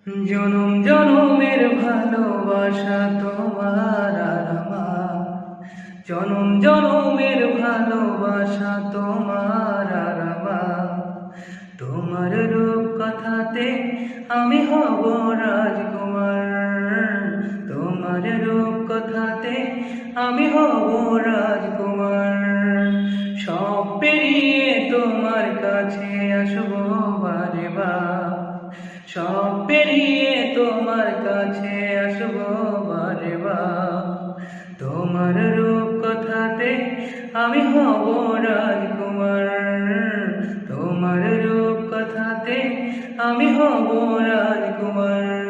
জনম জনমের ভালোবাসা তোমার আর আমার, জনম জনমের ভালোবাসা তোমার আর আমার। তোমার রূপ কথাতে আমি হব রাজকুমার, তোমার রূপ কথাতে আমি হব রাজকুমার। সব পেরিয়ে তোমার কাছে আসবো বারে বার, সব পেরিয়ে তোমার কাছে আসবো বারে বার। তোমার রূপ কথাতে আমি হব রাজকুমার, তোমার রূপ কথাতে আমি হব রাজকুমার।